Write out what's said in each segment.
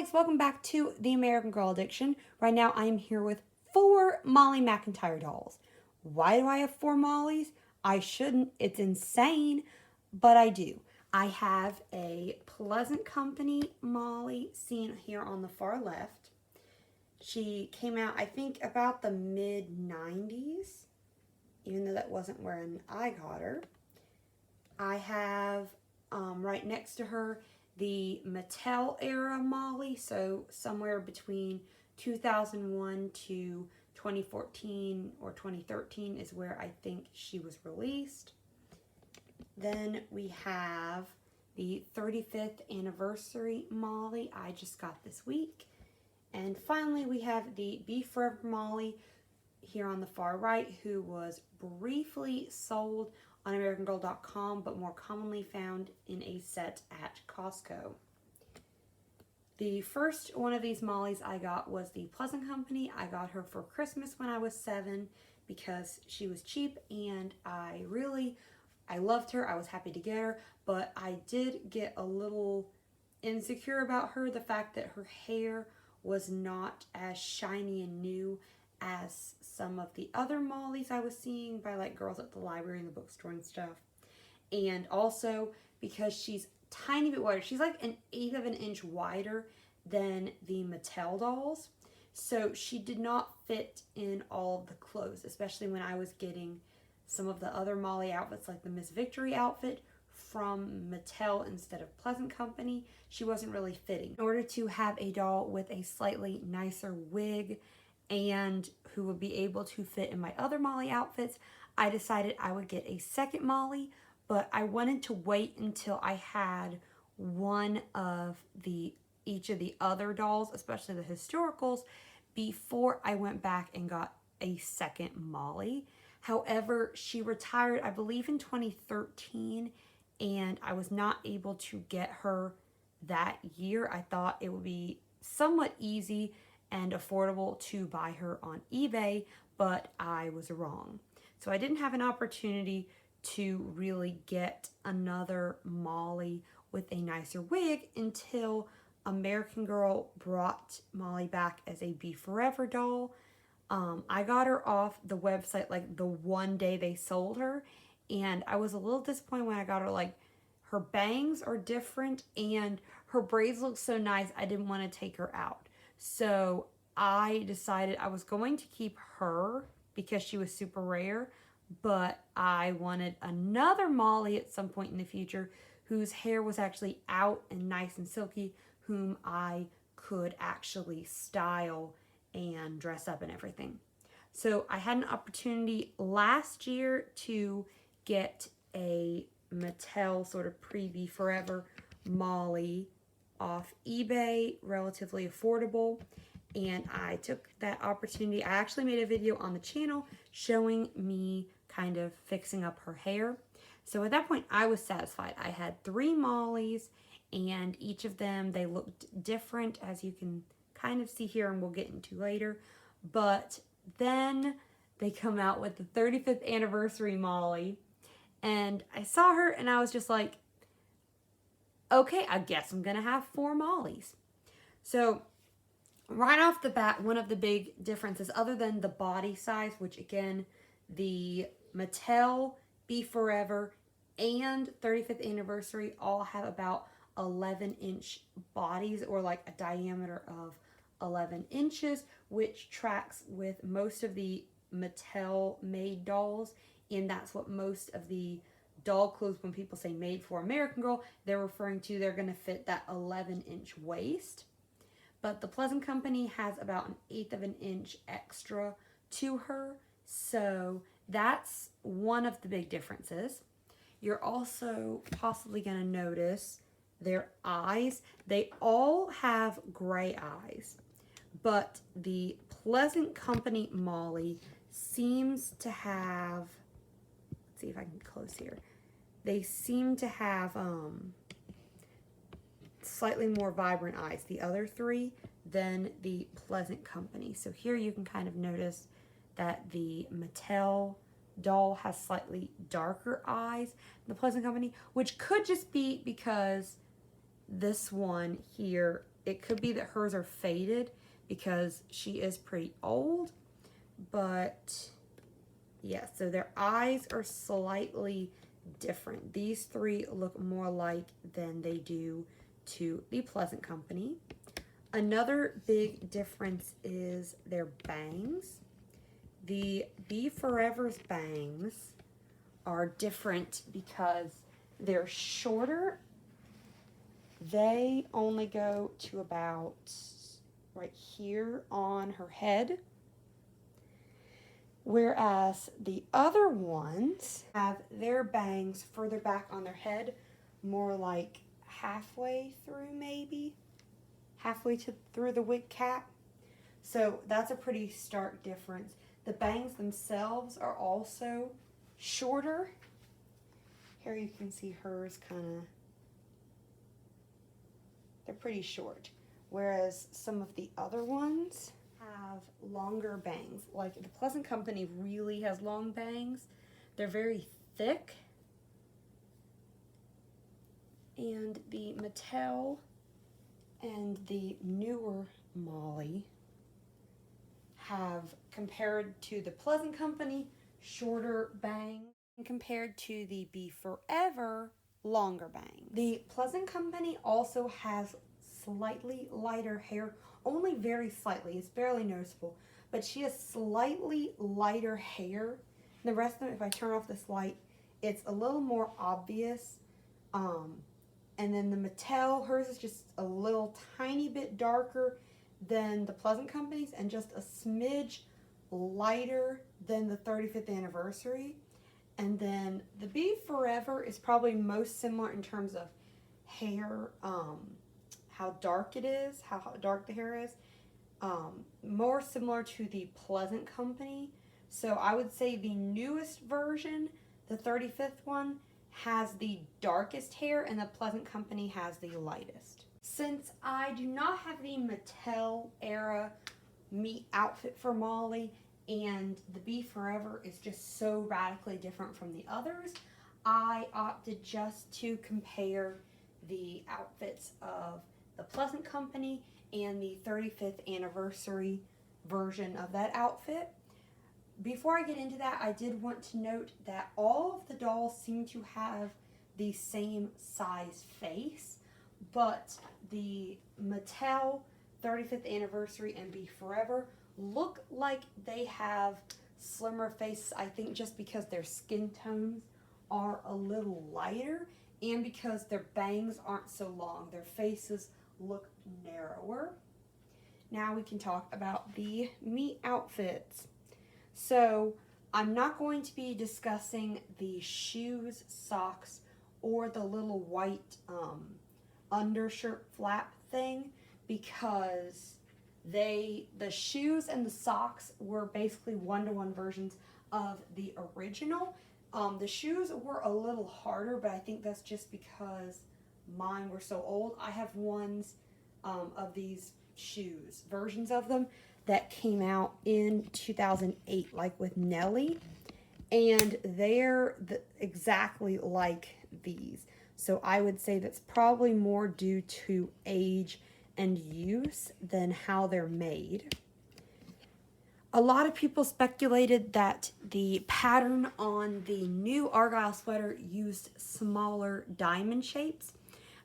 guys, welcome back to The American Girl Addiction. Right now I am here with 4 Molly McIntyre dolls. Why do I have 4 Mollys? I shouldn't, it's insane, but I do. I have a Pleasant Company Molly seen here on the far left. She came out, I think, about the mid-90s, even though that wasn't when I got her. I have right next to her the Mattel era Molly, so somewhere between 2001 to 2014 or 2013 is where I think she was released. Then we have the 35th anniversary Molly I just got this week. And finally we have the Beforever Molly here on the far right, who was briefly sold on AmericanGirl.com, but more commonly found in a set at Costco. The first one of these Mollys I got was the Pleasant Company. I got her for Christmas when I was 7 because she was cheap and I loved her. I was happy to get her, but I did get a little insecure about her. The fact that her hair was not as shiny and new as some of the other Mollys I was seeing by like girls at the library and the bookstore and stuff. And also because she's a tiny bit wider. She's like 1/8 of an inch wider than the Mattel dolls. So she did not fit in all of the clothes, especially when I was getting some of the other Molly outfits like the Miss Victory outfit from Mattel instead of Pleasant Company. She wasn't really fitting. In order to have a doll with a slightly nicer wig and who would be able to fit in my other Molly outfits, I decided I would get a second Molly, but I wanted to wait until I had one of each of the other dolls, especially the historicals, before I went back and got a second Molly. However, she retired, I believe, in 2013, and I was not able to get her that year. I thought it would be somewhat easy and affordable to buy her on eBay, but I was wrong. So I didn't have an opportunity to really get another Molly with a nicer wig until American Girl brought Molly back as a Beforever doll. I got her off the website like the one day they sold her, and I was a little disappointed when I got her. Like, her bangs are different and her braids look so nice, I didn't want to take her out. So I decided I was going to keep her because she was super rare, but I wanted another Molly at some point in the future whose hair was actually out and nice and silky, whom I could actually style and dress up and everything. So I had an opportunity last year to get a Mattel sort of pre-Beforever Molly off eBay, relatively affordable, and I took that opportunity. I actually made a video on the channel showing me kind of fixing up her hair. So at that point I was satisfied. I had 3 Mollys, and each of them, they looked different, as you can kind of see here and we'll get into later. But then they come out with the 35th anniversary Molly, and I saw her and I was just like, okay, I guess I'm gonna have 4 Mollys. So right off the bat, one of the big differences, other than the body size, which again, the Mattel, Beforever, and 35th anniversary all have about 11-inch bodies, or like a diameter of 11 inches, which tracks with most of the Mattel made dolls, and that's what most of the doll clothes, when people say made for American Girl, they're referring to, they're going to fit that 11-inch waist. But the Pleasant Company has about 1/8 of an inch extra to her, so that's one of the big differences. You're also possibly going to notice their eyes. They all have gray eyes, but the Pleasant Company Molly seems to have, let's see if I can get close here. They seem to have slightly more vibrant eyes, the other 3, than the Pleasant Company. So here you can kind of notice that the Mattel doll has slightly darker eyes than the Pleasant Company, which could just be because this one here it could be that hers are faded because she is pretty old. But yeah, so their eyes are slightly different. These three look more alike than they do to the Pleasant Company. Another big difference is their bangs. The Beforever's bangs are different because they're shorter. They only go to about right here on her head. Whereas the other ones have their bangs further back on their head, more like halfway through maybe. Halfway through the wig cap. So that's a pretty stark difference. The bangs themselves are also shorter. Here you can see hers they're pretty short. Whereas some of the other ones have longer bangs. Like the Pleasant Company really has long bangs. They're very thick. And the Mattel and the newer Molly have, compared to the Pleasant Company, shorter bangs, and compared to the Beforever, longer bangs. The Pleasant Company also has slightly lighter hair, only very slightly, it's barely noticeable, but she has slightly lighter hair. The rest of them, if I turn off this light, it's a little more obvious. And then the Mattel, hers is just a little tiny bit darker than the Pleasant Company's and just a smidge lighter than the 35th anniversary. And then the Beforever is probably most similar in terms of hair, how dark it is, how dark the hair is. More similar to the Pleasant Company. So I would say the newest version, the 35th one, has the darkest hair and the Pleasant Company has the lightest. Since I do not have the Mattel era meet outfit for Molly and the Beforever is just so radically different from the others, I opted just to compare the outfits of the Pleasant Company and the 35th anniversary version of that outfit. Before I get into that, I did want to note that all of the dolls seem to have the same size face, but the Mattel 35th anniversary and Beforever look like they have slimmer faces, I think just because their skin tones are a little lighter and because their bangs aren't so long. Their faces look narrower. Now we can talk about the meet outfits. So I'm not going to be discussing the shoes, socks, or the little white undershirt flap thing because the shoes and the socks were basically one-to-one versions of the original. The shoes were a little harder, but I think that's just because mine were so old. I have ones of these shoes, versions of them, that came out in 2008, like with Nellie, and they're exactly like these. So I would say that's probably more due to age and use than how they're made. A lot of people speculated that the pattern on the new Argyle sweater used smaller diamond shapes.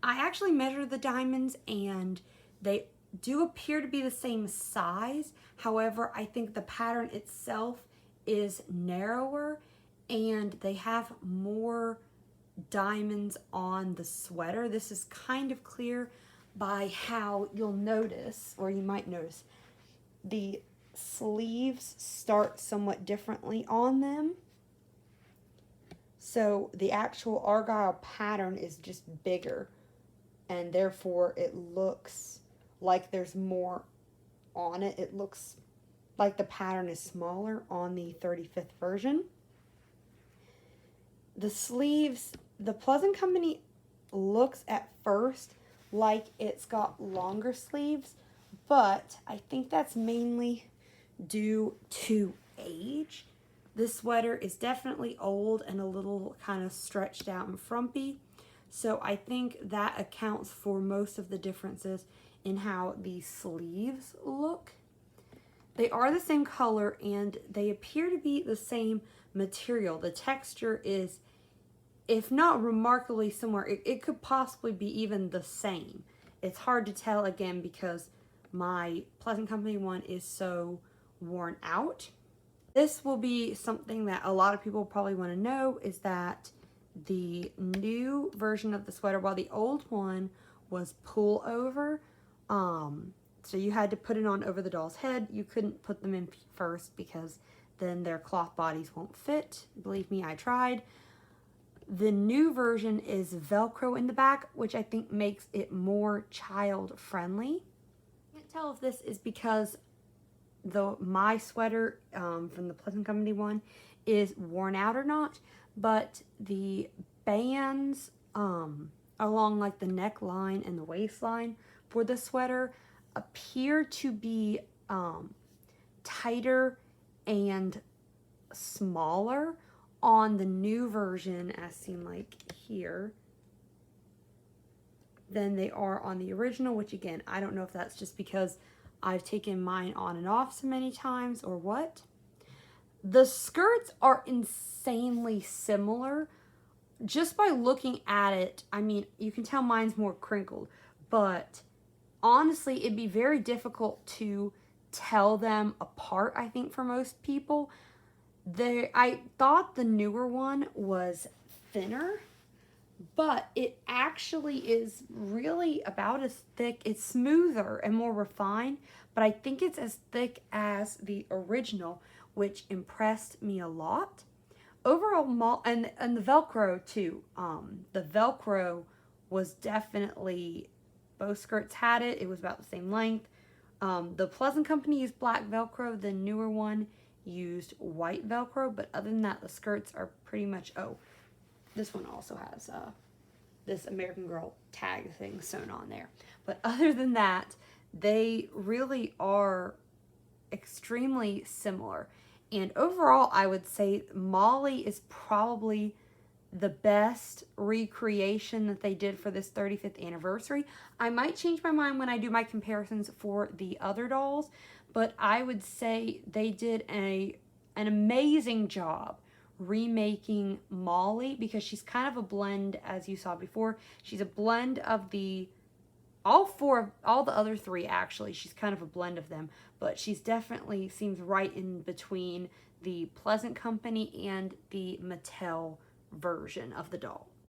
I actually measured the diamonds and they do appear to be the same size. However, I think the pattern itself is narrower and they have more diamonds on the sweater. This is kind of clear by how you'll notice, or you might notice, the sleeves start somewhat differently on them. So the actual Argyle pattern is just bigger and therefore it looks like there's more on it. It looks like the pattern is smaller on the 35th version. The sleeves, the Pleasant Company looks at first like it's got longer sleeves, but I think that's mainly due to age. This sweater is definitely old and a little kind of stretched out and frumpy. So I think that accounts for most of the differences in how the sleeves look. They are the same color and they appear to be the same material. The texture is, if not remarkably similar, it could possibly be even the same. It's hard to tell again because my Pleasant Company one is so worn out. This will be something that a lot of people probably want to know, is that the new version of the sweater, while the old one was pull over, so you had to put it on over the doll's head. You couldn't put them in first because then their cloth bodies won't fit. Believe me, I tried. The new version is Velcro in the back, which I think makes it more child friendly. I can't tell if this is because my sweater from the Pleasant Company one is worn out or not, but the bands along like the neckline and the waistline for the sweater appear to be tighter and smaller on the new version, as seen like here, than they are on the original, which again, I don't know if that's just because I've taken mine on and off so many times or what. The skirts are insanely similar. Just by looking at it, I mean, you can tell mine's more crinkled, but honestly, it'd be very difficult to tell them apart, I think, for most people. I thought the newer one was thinner, but it actually is really about as thick. It's smoother and more refined, but I think it's as thick as the original, which impressed me a lot. Overall, and the Velcro too. The Velcro was definitely, both skirts had it. It was about the same length. The Pleasant Company used black Velcro. The newer one used white Velcro, but other than that, the skirts are pretty much, oh, this one also has this American Girl tag thing sewn on there. But other than that, they really are extremely similar. And overall, I would say Molly is probably the best recreation that they did for this 35th anniversary. I might change my mind when I do my comparisons for the other dolls, but I would say they did an amazing job remaking Molly, because she's kind of a blend, as you saw before. She's a blend of all the other three, actually. She's kind of a blend of them, but she's definitely seems right in between the Pleasant Company and the Mattel version of the doll.